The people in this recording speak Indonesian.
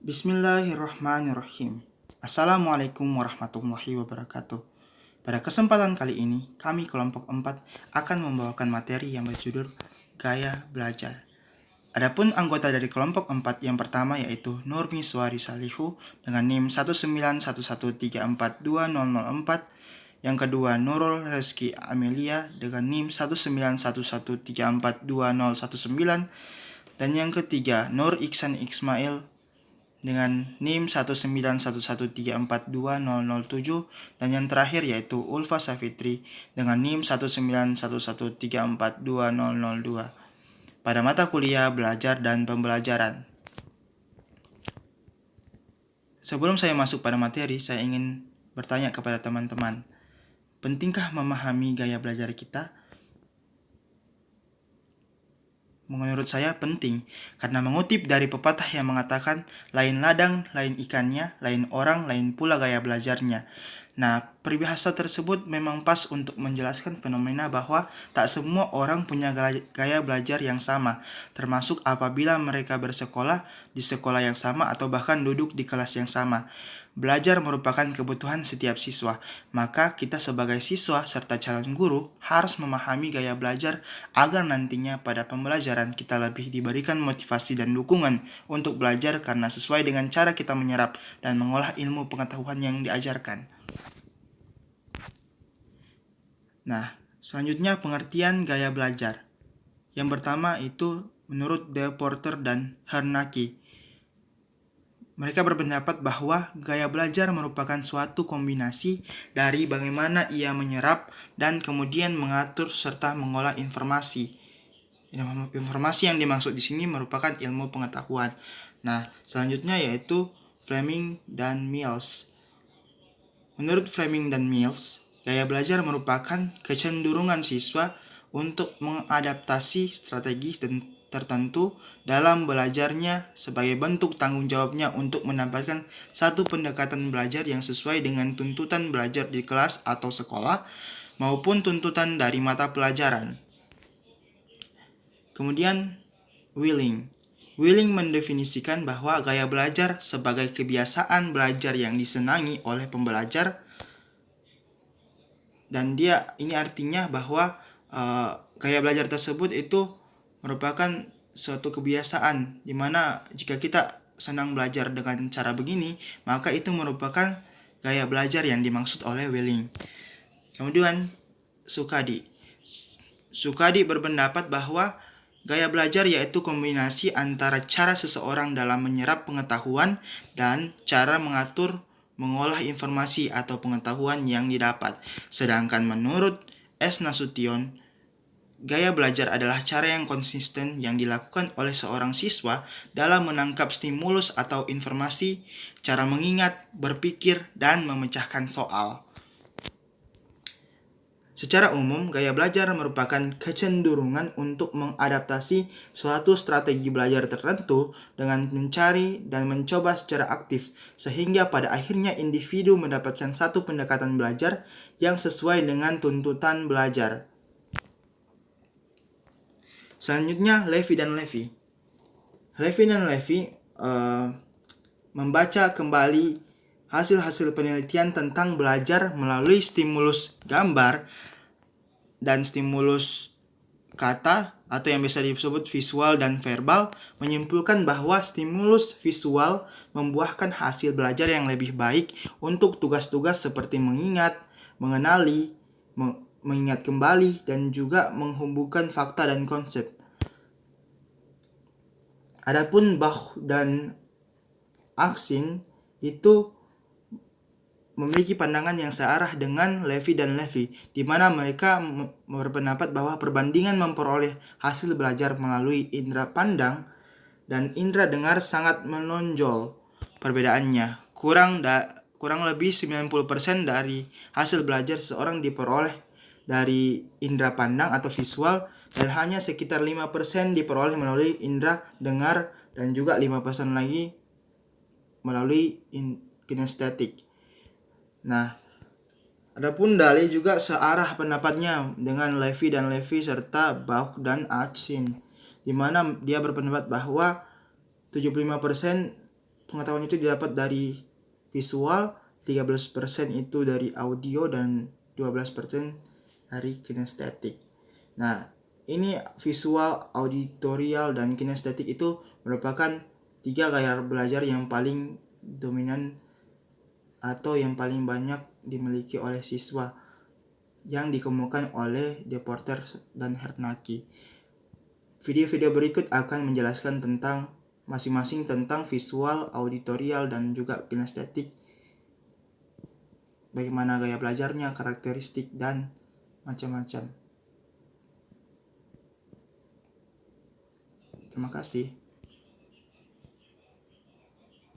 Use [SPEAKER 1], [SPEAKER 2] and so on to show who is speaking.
[SPEAKER 1] Bismillahirrahmanirrahim. Assalamualaikum warahmatullahi wabarakatuh. Pada kesempatan kali ini, kami kelompok 4 akan membawakan materi yang berjudul Gaya Belajar. Adapun anggota dari kelompok 4 yang pertama yaitu Nurmi Suari Salihu dengan NIM 19113420004, yang kedua Nurul Reski Amelia dengan NIM 19113420019, dan yang ketiga Nur Iksan Ismail dengan NIM 19113420007, dan yang terakhir yaitu Ulfa Safitri dengan NIM 19113420002 pada mata kuliah belajar dan pembelajaran. Sebelum saya masuk pada materi, saya ingin bertanya kepada teman-teman, pentingkah memahami gaya belajar kita? Menurut saya penting, karena mengutip dari pepatah yang mengatakan, lain ladang, lain ikannya, lain orang, lain pula gaya belajarnya. Nah, peribahasa tersebut memang pas untuk menjelaskan fenomena bahwa tak semua orang punya gaya belajar yang sama, termasuk apabila mereka bersekolah di sekolah yang sama atau bahkan duduk di kelas yang sama. Belajar merupakan kebutuhan setiap siswa, maka kita sebagai siswa serta calon guru harus memahami gaya belajar agar nantinya pada pembelajaran kita lebih diberikan motivasi dan dukungan untuk belajar karena sesuai dengan cara kita menyerap dan mengolah ilmu pengetahuan yang diajarkan. Nah, selanjutnya pengertian gaya belajar. Yang pertama itu menurut De Porter dan Hernaki. Mereka berpendapat bahwa gaya belajar merupakan suatu kombinasi dari bagaimana ia menyerap dan kemudian mengatur serta mengolah informasi. Informasi yang dimaksud di sini merupakan ilmu pengetahuan. Nah, selanjutnya yaitu Fleming dan Mills. Menurut Fleming dan Mills, gaya belajar merupakan kecenderungan siswa untuk mengadaptasi strategi tertentu dalam belajarnya sebagai bentuk tanggung jawabnya untuk mendapatkan satu pendekatan belajar yang sesuai dengan tuntutan belajar di kelas atau sekolah maupun tuntutan dari mata pelajaran. Kemudian Willing mendefinisikan bahwa gaya belajar sebagai kebiasaan belajar yang disenangi oleh pembelajar, dan ini artinya bahwa gaya belajar tersebut itu merupakan suatu kebiasaan di mana jika kita senang belajar dengan cara begini, maka itu merupakan gaya belajar yang dimaksud oleh Willing. Kemudian Sukadi berpendapat bahwa gaya belajar yaitu kombinasi antara cara seseorang dalam menyerap pengetahuan dan cara mengolah informasi atau pengetahuan yang didapat. Sedangkan menurut S. Nasution, gaya belajar adalah cara yang konsisten yang dilakukan oleh seorang siswa dalam menangkap stimulus atau informasi, cara mengingat, berpikir, dan memecahkan soal. Secara umum, gaya belajar merupakan kecenderungan untuk mengadaptasi suatu strategi belajar tertentu dengan mencari dan mencoba secara aktif, sehingga pada akhirnya individu mendapatkan satu pendekatan belajar yang sesuai dengan tuntutan belajar. Selanjutnya, Levy dan Levy membaca kembali hasil-hasil penelitian tentang belajar melalui stimulus gambar dan stimulus kata atau yang biasa disebut visual dan verbal, menyimpulkan bahwa stimulus visual membuahkan hasil belajar yang lebih baik untuk tugas-tugas seperti mengingat, mengenali, mengingat kembali, dan juga menghubungkan fakta dan konsep. Adapun Bach dan Aksin itu memiliki pandangan yang searah dengan Levy dan Levy, di mana mereka berpendapat bahwa perbandingan memperoleh hasil belajar melalui indera pandang dan indera dengar sangat menonjol perbedaannya. Kurang lebih 90% dari hasil belajar seseorang diperoleh dari indera pandang atau visual, dan hanya sekitar 5% diperoleh melalui indera dengar, dan juga 5% lagi melalui kinestetik. Nah, adapun Dali juga searah pendapatnya dengan Levy dan Levy serta Bach dan Aksin, di mana dia berpendapat bahwa 75% pengetahuan itu didapat dari visual, 13% itu dari audio, dan 12% dari kinestetik. Nah, ini visual, auditorial, dan kinestetik itu merupakan 3 gaya belajar yang paling dominan atau yang paling banyak dimiliki oleh siswa yang dikemukakan oleh Deporter dan Hernacki. Video-video berikut akan menjelaskan tentang masing-masing tentang visual, auditorial, dan juga kinestetik, bagaimana gaya belajarnya, karakteristik, dan macam-macam. Terima kasih.